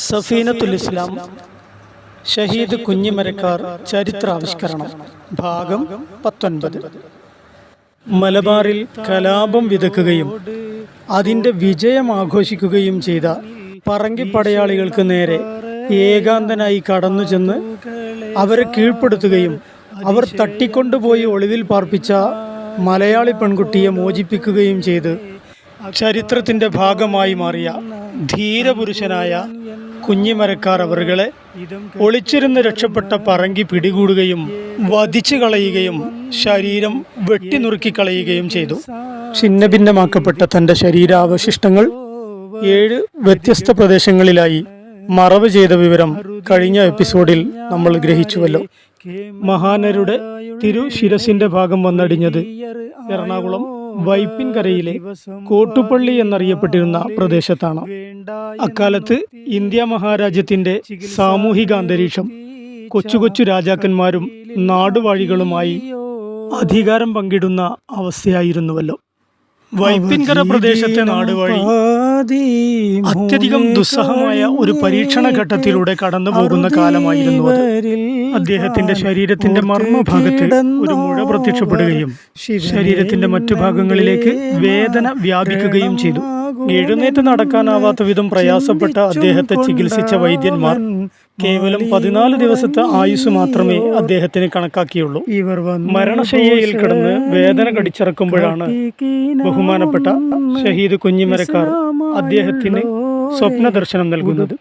സഫീനത്തുൽ ഇസ്ലാം ഷഹീദ് കുഞ്ഞിമരക്കാർ ചരിത്രാവിഷ്കരണം ഭാഗം 19. മലബാറിൽ കലാപം വിതക്കുകയും അതിൻ്റെ വിജയം ആഘോഷിക്കുകയും ചെയ്ത പറങ്കി പടയാളികൾക്ക് നേരെ ഏകാന്തനായി കടന്നു ചെന്ന് അവരെ കീഴ്പ്പെടുത്തുകയും അവർ തട്ടിക്കൊണ്ടുപോയി ഒളിവിൽ പാർപ്പിച്ച മലയാളി പെൺകുട്ടിയെ മോചിപ്പിക്കുകയും ചെയ്ത് ചരിത്രത്തിൻ്റെ ഭാഗമായി മാറിയ ധീരപുരുഷനായ കുഞ്ഞിമരക്കാർ അവരുകളെ ഒളിച്ചിരുന്ന് രക്ഷപ്പെട്ട പറങ്കി പിടികൂടുകയും വധിച്ചു കളയുകയും ശരീരം വെട്ടിനുറുക്കിക്കളയുകയും ചെയ്തു. ഛിന്നഭിന്നമാക്കപ്പെട്ട തൻ്റെ ശരീരാവശിഷ്ടങ്ങൾ 7 വ്യത്യസ്ത പ്രദേശങ്ങളിലായി മറവ് ചെയ്ത വിവരം കഴിഞ്ഞ എപ്പിസോഡിൽ നമ്മൾ ഗ്രഹിച്ചുവല്ലോ. മഹാനരുടെ തിരുശിരസിന്റെ ഭാഗം വന്നടിഞ്ഞത് എറണാകുളം വൈപ്പിൻകരയിലെ കോട്ടുപള്ളി എന്നറിയപ്പെട്ടിരുന്ന പ്രദേശത്താണ്. അക്കാലത്ത് ഇന്ത്യ മഹാരാജ്യത്തിന്റെ സാമൂഹിക അന്തരീക്ഷം കൊച്ചു കൊച്ചു രാജാക്കന്മാരും നാടുവാഴികളുമായി അധികാരം പങ്കിടുന്ന അവസ്ഥയായിരുന്നുവല്ലോ. വൈപ്പിൻകര പ്രദേശത്തെ നാടുവാഴി അത്യധികം ദുസ്സഹമായ ഒരു പരീക്ഷണ ഘട്ടത്തിലൂടെ കടന്നു പോകുന്ന കാലമായിരുന്നു അത്. അദ്ദേഹത്തിന്റെ ശരീരത്തിന്റെ മർമ്മഭാഗത്ത് ഒരു മുഴ പ്രത്യക്ഷപ്പെടുകയും ശരീരത്തിന്റെ മറ്റു ഭാഗങ്ങളിലേക്ക് വേദന വ്യാപിക്കുകയും ചെയ്തു. എഴുന്നേറ്റ് നടക്കാനാവാത്ത വിധം പ്രയാസപ്പെട്ട അദ്ദേഹത്തെ ചികിത്സിച്ച വൈദ്യന്മാർ കേവലം 14 ദിവസത്തെ ആയുസ് മാത്രമേ അദ്ദേഹത്തിന് കണക്കാക്കിയുള്ളൂ. മരണശയ്യയിൽ കിടന്ന് വേദന കടിച്ചിറക്കുമ്പോഴാണ് ബഹുമാനപ്പെട്ട ഷഹീദ് കുഞ്ഞിമരക്കാർ അദ്ദേഹത്തിന് സ്വപ്ന ദർശനം നൽകുന്നത്.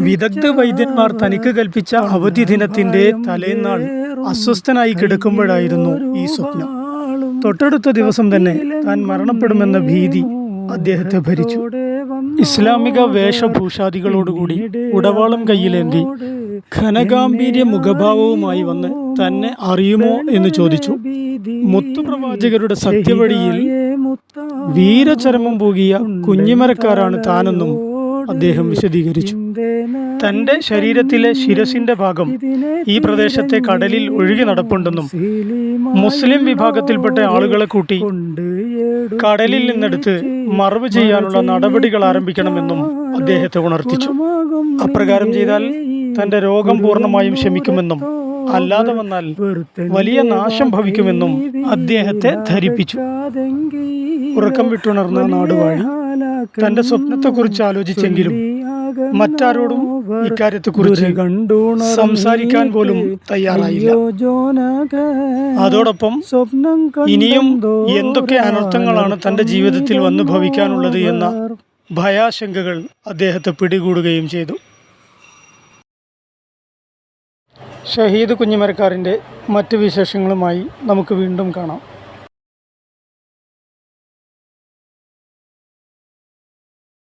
വിദഗ്ധ വൈദ്യന്മാർ തനിക്ക് കൽപ്പിച്ച അവധി ദിനത്തിന്റെ തലേന്നാൾ അസ്വസ്ഥനായി കിടക്കുമ്പോഴായിരുന്നു ഈ സ്വപ്നം. തൊട്ടടുത്ത ദിവസം തന്നെ താൻ മരണപ്പെടുമെന്ന ഭീതി അദ്ദേഹത്തെ ഭരിച്ചു. ഇസ്ലാമിക വേഷഭൂഷാദികളോടുകൂടി ഉടവാളം കയ്യിലേന്തി ഘനഗാംഭീര്യ മുഖഭാവവുമായി വന്ന് തന്നെ അറിയുമോ എന്ന് ചോദിച്ചു. മുത്തുപ്രവാചകരുടെ സത്യവഴിയിൽ വീരചരമം പൂകിയ കുഞ്ഞിമരക്കാരാണ് താനെന്നും അദ്ദേഹം വിശദീകരിച്ചു. തന്റെ ശരീരത്തിലെ ശിരസിന്റെ ഭാഗം ഈ പ്രദേശത്തെ കടലിൽ ഒഴുകി നടപ്പുണ്ടെന്നും മുസ്ലിം വിഭാഗത്തിൽപ്പെട്ട ആളുകളെ കൂട്ടി കടലിൽ നിന്നെടുത്ത് മറവ് ചെയ്യാനുള്ള നടപടികൾ ആരംഭിക്കണമെന്നും അദ്ദേഹത്തെ ഉണർത്തിച്ചു. അപ്രകാരം ചെയ്താൽ തന്റെ രോഗം പൂർണ്ണമായും ശമിക്കുമെന്നും അല്ലാതെ വന്നാൽ വലിയ നാശം ഭവിക്കുമെന്നും അദ്ദേഹത്തെ ധരിപ്പിച്ചു. ഉറക്കം വിട്ടുണർന്ന നാടുവാഴി തന്റെ സ്വപ്നത്തെക്കുറിച്ച് ആലോചിച്ചെങ്കിലും മറ്റാരോടും ഇക്കാര്യത്തെക്കുറിച്ച് സംസാരിക്കാൻ പോലും തയ്യാറായില്ല. അതോടൊപ്പം ഇനിയും എന്തൊക്കെ അനർത്ഥങ്ങളാണ് തന്റെ ജീവിതത്തിൽ വന്നു ഭവിക്കാനുള്ളത് എന്ന ഭയാശങ്കകൾ അദ്ദേഹത്തെ പിടികൂടുകയും ചെയ്തു. ഷഹീദ് കുഞ്ഞിമരക്കാറിൻ്റെ മറ്റ് വിശേഷങ്ങളുമായി നമുക്ക് വീണ്ടും കാണാം.